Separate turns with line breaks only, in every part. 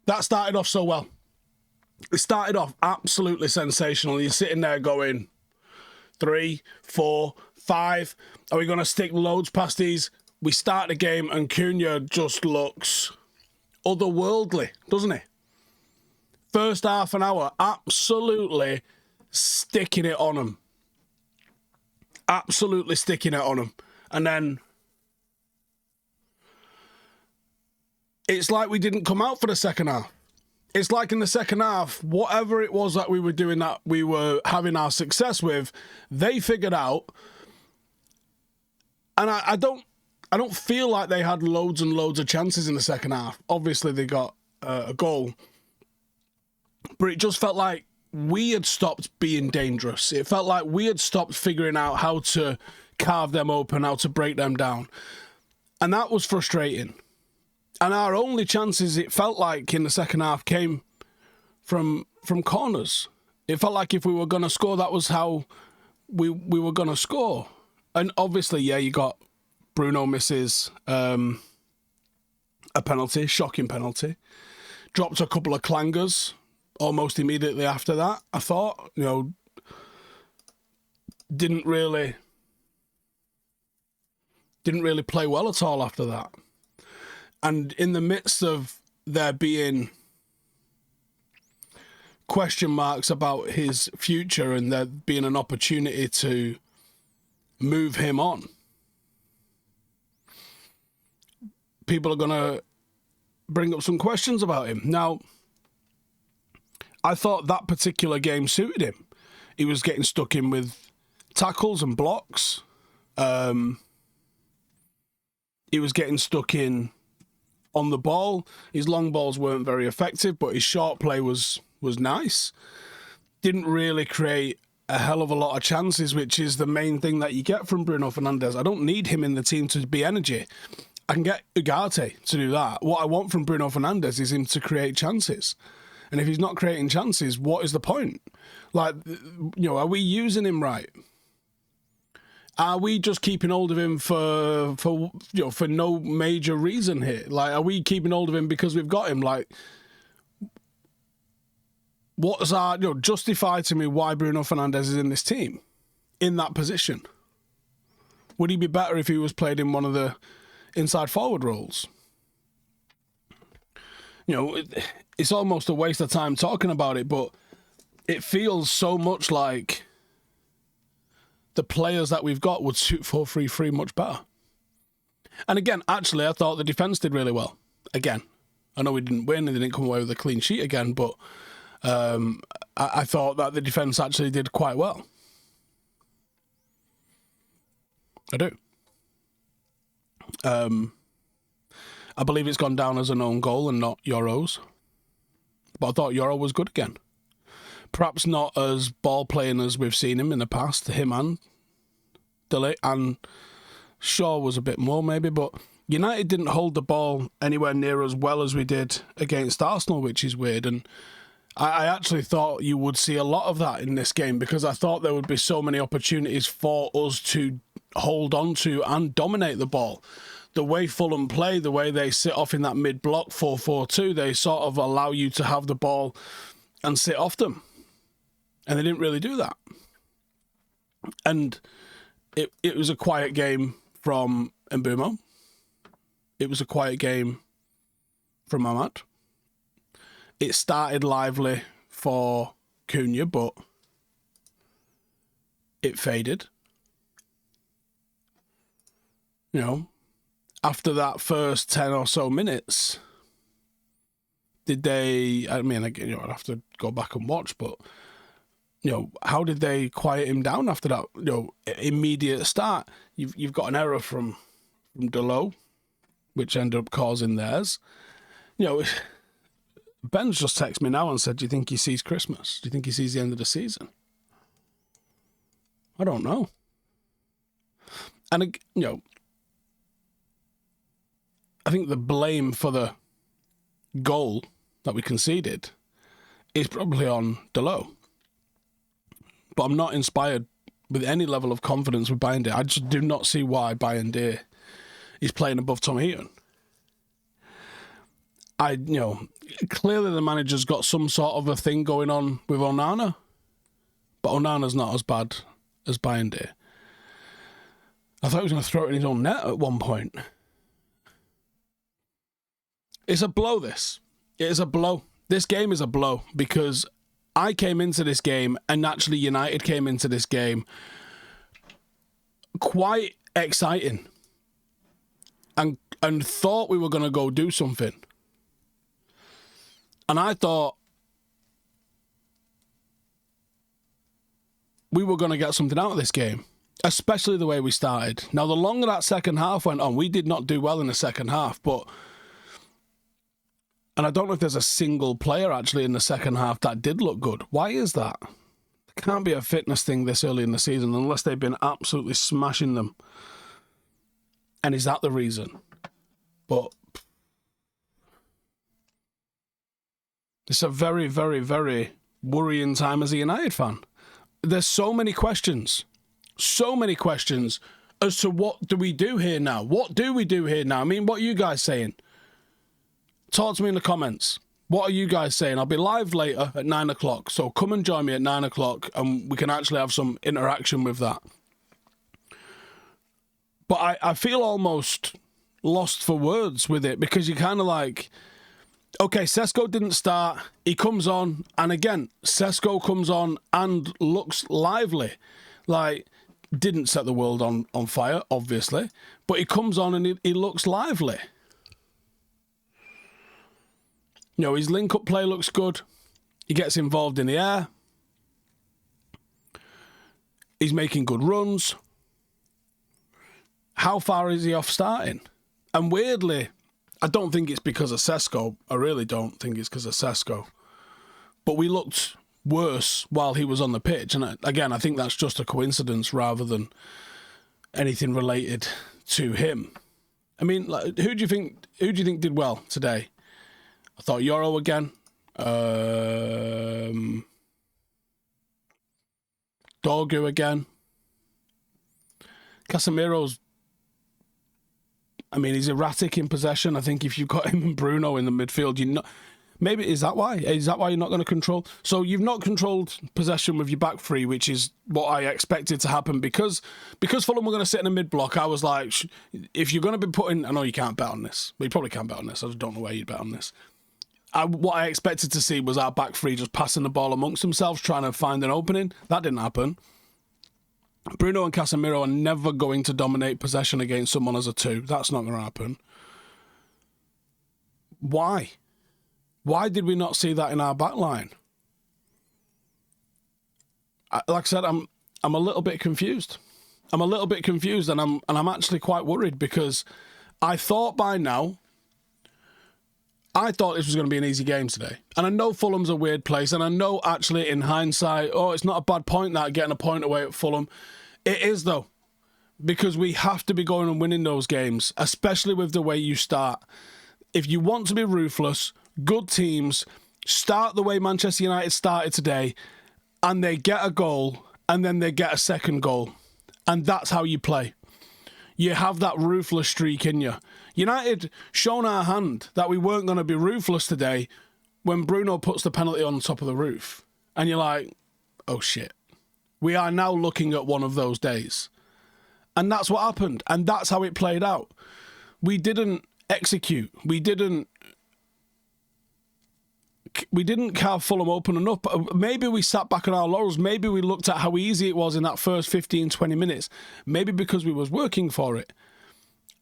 That started off so well. It started off absolutely sensational. You're sitting there going, 3, 4, 5. Are we going to stick loads past these? We start the game and Cunha just looks otherworldly, doesn't he? First half an hour, absolutely sticking it on him. Absolutely sticking it on him. And then it's like we didn't come out for the second half. It's like in the second half, whatever it was that we were doing that we were having our success with, they figured out. And I don't feel like they had loads and loads of chances in the second half. Obviously, they got a goal. But it just felt like we had stopped being dangerous. It felt like we had stopped figuring out how to carve them open, how to break them down. And that was frustrating. And our only chances, it felt like, in the second half came from corners. It felt like if we were going to score, that was how we were going to score. And obviously, yeah, you got Bruno misses a penalty, shocking penalty. Dropped a couple of clangers almost immediately after that, I thought. Didn't really play well at all after that. And in the midst of there being question marks about his future and there being an opportunity to move him on, people are going to bring up some questions about him. Now, I thought that particular game suited him. He was getting stuck in with tackles and blocks. He was getting stuck in on the ball. His long balls weren't very effective, but his short play was nice. Didn't really create a hell of a lot of chances, which is the main thing that you get from Bruno Fernandes. I don't need him in the team to be energy. I can get Ugarte to do that. What I want from Bruno Fernandes is him to create chances. And if he's not creating chances, what is the point? Like, are we using him right? Are we just keeping hold of him for no major reason here? Like, are we keeping hold of him because we've got him? Like, what is our, justify to me why Bruno Fernandes is in this team, in that position? Would he be better if he was played in one of the inside forward roles? It's almost a waste of time talking about it, but it feels so much like the players that we've got would suit 4-3-3 much better. And again, actually, I thought the defence did really well. Again, I know we didn't win and they didn't come away with a clean sheet again, but I thought that the defence actually did quite well. I do. I believe it's gone down as an own goal and not Yoro's. But I thought Yoro was good again. Perhaps not as ball playing as we've seen him in the past, him and Delay, and Shaw was a bit more maybe, but United didn't hold the ball anywhere near as well as we did against Arsenal, which is weird. And I actually thought you would see a lot of that in this game because I thought there would be so many opportunities for us to hold on to and dominate the ball. The way Fulham play, the way they sit off in that mid-block 4-4-2, they sort of allow you to have the ball and sit off them. And they didn't really do that. And it was a quiet game from Mbuemo. It was a quiet game from Ahmad. It started lively for Cunha, but it faded. After that first 10 or so minutes, did they, I'd have to go back and watch, but, how did they quiet him down after that, immediate start? You've got an error from Delo, which ended up causing theirs. Ben's just texted me now and said, do you think he sees Christmas? Do you think he sees the end of the season? I don't know. And, I think the blame for the goal that we conceded is probably on Delo. But I'm not inspired with any level of confidence with Bayern. I just do not see why Bayern is playing above Tom Heaton. clearly the manager's got some sort of a thing going on with Onana, but Onana's not as bad as Bayern. I thought he was going to throw it in his own net at one point. It's a blow, this. It is a blow. This game is a blow because I came into this game, and naturally United came into this game quite exciting and thought we were going to go do something. And I thought we were going to get something out of this game, especially the way we started. Now, the longer that second half went on, we did not do well in the second half, and I don't know if there's a single player actually in the second half that did look good. Why is that? It can't be a fitness thing this early in the season unless they've been absolutely smashing them. And is that the reason? But it's a very, very, very worrying time as a United fan. There's so many questions as to what do we do here now? What do we do here now? I mean, what are you guys saying? Talk to me in the comments. What are you guys saying? I'll be live later at 9 o'clock, so come and join me at 9 o'clock and we can actually have some interaction with that. But I feel almost lost for words with it because you're kind of like, okay, Sesko didn't start, he comes on, and again, Sesko comes on and looks lively. Like, didn't set the world on fire, obviously, but he comes on and he looks lively. You know, his link-up play looks good. He gets involved in the air. He's making good runs. How far is he off starting? And weirdly, I don't think it's because of Sesko. I really don't think it's because of Sesko. But we looked worse while he was on the pitch. And again, I think that's just a coincidence rather than anything related to him. I mean, like, who do you think did well today? I thought Euro again. Dorgu again. Casemiro's, I mean, he's erratic in possession. I think if you've got him and Bruno in the midfield, you're not. Maybe is that why? Is that why you're not going to control? So you've not controlled possession with your back three, which is what I expected to happen because Fulham were going to sit in a mid block. I was like, if you're going to be putting, I know you can't bet on this. Well, you probably can't bet on this. I just don't know where you'd bet on this. What I expected to see was our back three just passing the ball amongst themselves, trying to find an opening. That didn't happen. Bruno and Casemiro are never going to dominate possession against someone as a two. That's not going to happen. Why? Why did we not see that in our back line? Like I said, I'm a little bit confused. I'm a little bit confused, and I'm actually quite worried because I thought by now. I thought this was going to be an easy game today. And I know Fulham's a weird place, and I know actually in hindsight, it's not a bad point that getting a point away at Fulham. It is though, because we have to be going and winning those games, especially with the way you start. If you want to be ruthless, good teams start the way Manchester United started today, and they get a goal, and then they get a second goal. And that's how you play. You have that ruthless streak in you. United shown our hand that we weren't going to be ruthless today when Bruno puts the penalty on top of the roof. And you're like, oh shit. We are now looking at one of those days. And that's what happened. And that's how it played out. We didn't execute. We didn't carve Fulham open enough. Maybe we sat back on our laurels. Maybe we looked at how easy it was in that first 15, 20 minutes. Maybe because we was working for it.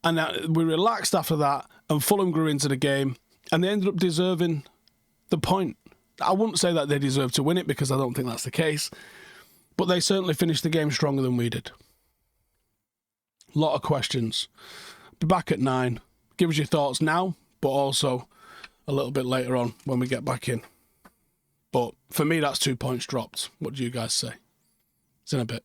And we relaxed after that, and Fulham grew into the game, and they ended up deserving the point. I wouldn't say that they deserved to win it, because I don't think that's the case, but they certainly finished the game stronger than we did. A lot of questions. Be back at 9. Give us your thoughts now, but also a little bit later on when we get back in. But for me, that's 2 points dropped. What do you guys say? See you in a bit.